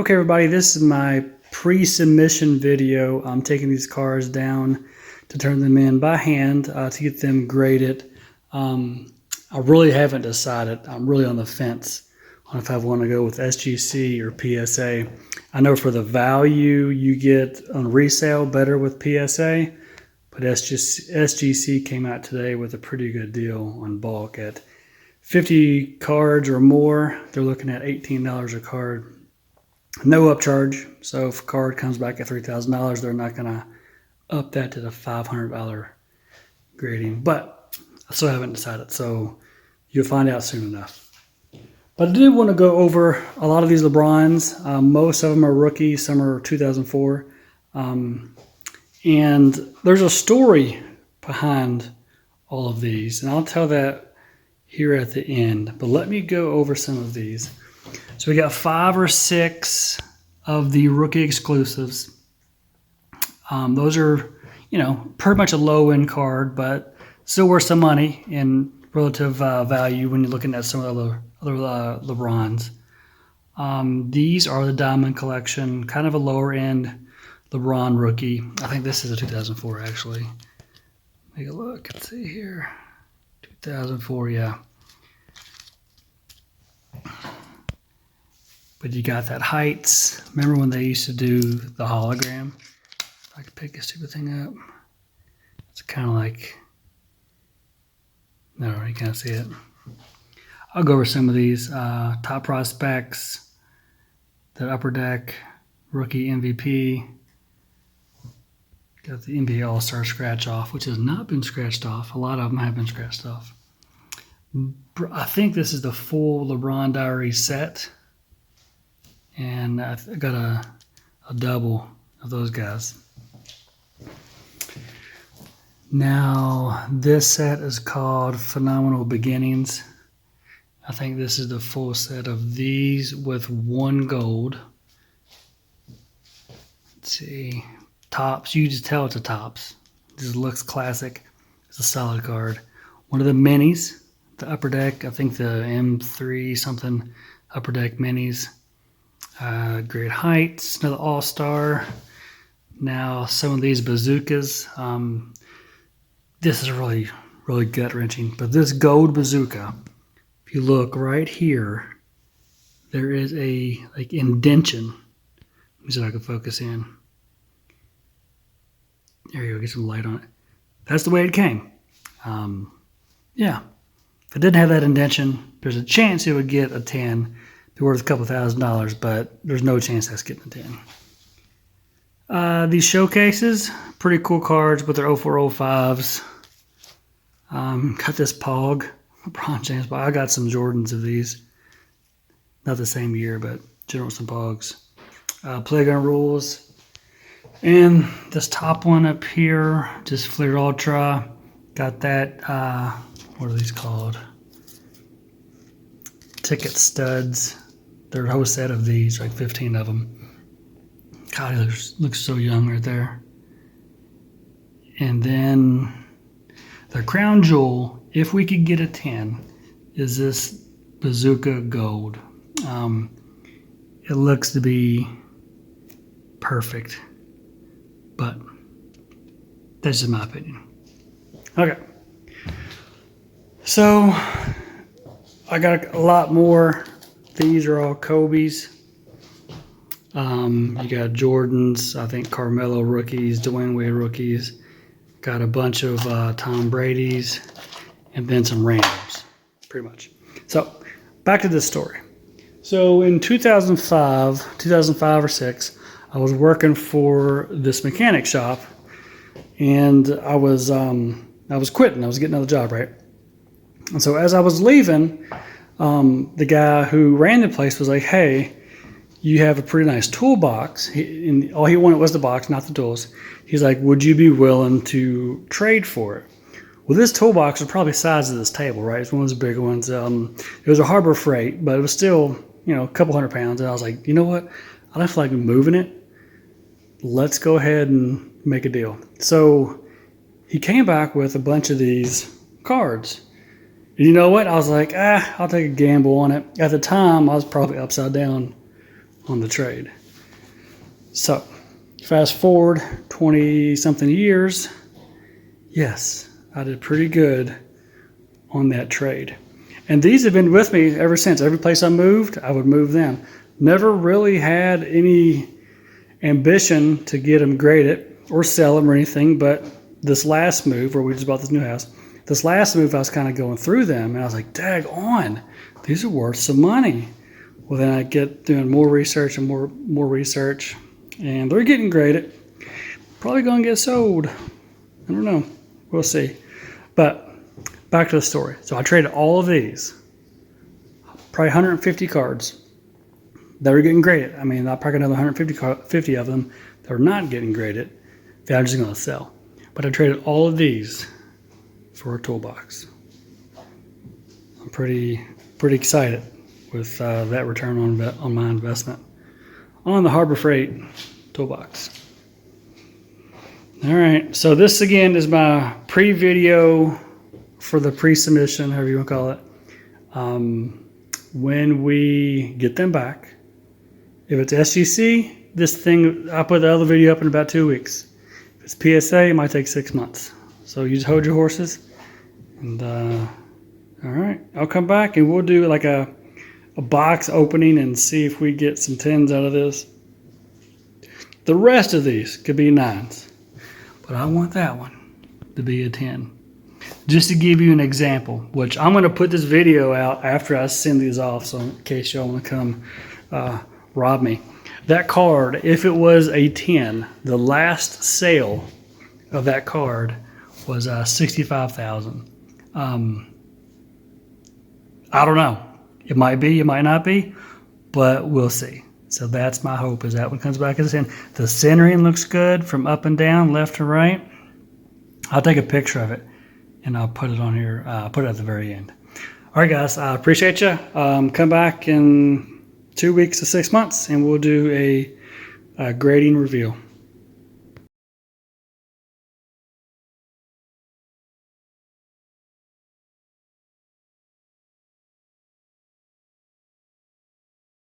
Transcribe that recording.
Okay, everybody, this is my pre-submission video. I'm taking these cards down to turn them in by hand to get them graded. I really haven't decided. I'm really on the fence on if I want to go with SGC or PSA. I know for the value you get on resale, better with PSA, but SGC came out today with a pretty good deal on bulk at 50 cards or more. They're looking at $18 a card. No upcharge. So if a card comes back at $3,000, they're not going to up that to the $500 grading. But I still haven't decided. So you'll find out soon enough. But I do want to go over a lot of these LeBrons. Most of them are rookies. Some are 2004. And there's a story behind all of these. And I'll tell that here at the end. But let me go over some of these. So we got 5 or 6 of the rookie exclusives. Those are, pretty much a low-end card, but still worth some money in relative value when you're looking at some of the other LeBrons. These are the Diamond Collection, kind of a lower-end LeBron rookie. I think this is a 2004, actually. Take a look. Let's see here. 2004, yeah. But you got that Heights. Remember when they used to do the hologram? If I could pick this stupid thing up. It's kind of like, no, you can't see it. I'll go over some of these. Top Prospects, that Upper Deck, Rookie MVP. Got the NBA All-Star scratch off, which has not been scratched off. A lot of them have been scratched off. I think this is the full LeBron Diary set. And I got a double of those guys. Now, this set is called Phenomenal Beginnings. I think this is the full set of these with 1 gold. Let's see. Tops. You just tell it's a Tops. This looks classic. It's a solid card. One of the minis, the Upper Deck. I think the M3 something Upper Deck minis. Great Heights, another All-Star. Now some of these bazookas. This is really, really gut-wrenching. But this gold bazooka, if you look right here, there is a indention. Let me see if I can focus in. There you go, get some light on it. That's the way it came. Yeah. If it didn't have that indention, there's a chance it would get a 10. Be worth a couple $1,000s, but there's no chance that's getting a 10. These showcases, pretty cool cards, but they're 0405s. Got this Pog, LeBron James. I got some Jordans of these. Not the same year, but general some Pogs. Playground Rules. And this top one up here, just Fleer Ultra. Got that, what are these called? Ticket Studs. There's a whole set of these, like 15 of them. God, he looks so young right there. And then the crown jewel, if we could get a 10, is this Bazooka Gold. It looks to be perfect, but that's just my opinion. Okay. So I got a lot more. These are all Kobe's. You got Jordans, I think Carmelo rookies, Dwayne Wade rookies. Got a bunch of Tom Brady's, and then some randoms, pretty much. So back to this story. So in 2005 or 6, I was working for this mechanic shop, and I was quitting. I was getting another job, right? And so as I was leaving, the guy who ran the place was like, "Hey, you have a pretty nice toolbox." And all he wanted was the box, not the tools. He's like, "Would you be willing to trade for it?" Well, this toolbox was probably the size of this table, right? It's one of those big ones. It was a Harbor Freight, but it was still, a couple 100 pounds. And I was like, you know what? I don't feel like moving it. Let's go ahead and make a deal. So he came back with a bunch of these cards. And you know what? I was like, I'll take a gamble on it. At the time, I was probably upside down on the trade. So fast forward 20 something years. Yes, I did pretty good on that trade. And these have been with me ever since. Every place I moved, I would move them. Never really had any ambition to get them graded or sell them or anything, but this last move where we just bought this new house, this last move I was kind of going through them and I was like, dag on, these are worth some money. Well, then I get doing more research and more research, and they're getting graded. Probably going to get sold. I don't know. We'll see. But back to the story. So I traded all of these, probably 150 cards that are getting graded. I mean, I'll probably another 150 of them that are not getting graded that I'm just going to sell. But I traded all of these for a toolbox. I'm pretty excited with that return on my investment on the Harbor Freight toolbox. All right, so this again is my pre-video for the pre-submission, however you want to call it. When we get them back, if it's SGC, this thing, I'll put the other video up in about 2 weeks. If it's PSA, it might take 6 months. So you just hold your horses. And all right, I'll come back and we'll do like a box opening and see if we get some 10s out of this. The rest of these could be 9s, but I want that one to be a 10. Just to give you an example, which I'm going to put this video out after I send these off, so in case y'all want to come rob me. That card, if it was a 10, the last sale of that card was $65,000. I don't know. It might be, it might not be, but we'll see. So that's my hope, is that one comes back as a 10. The centering looks good from up and down, left to right. I'll take a picture of it and I'll put it on here, put it at the very end. All right, guys, I appreciate you. Come back in 2 weeks to 6 months and we'll do a grading review.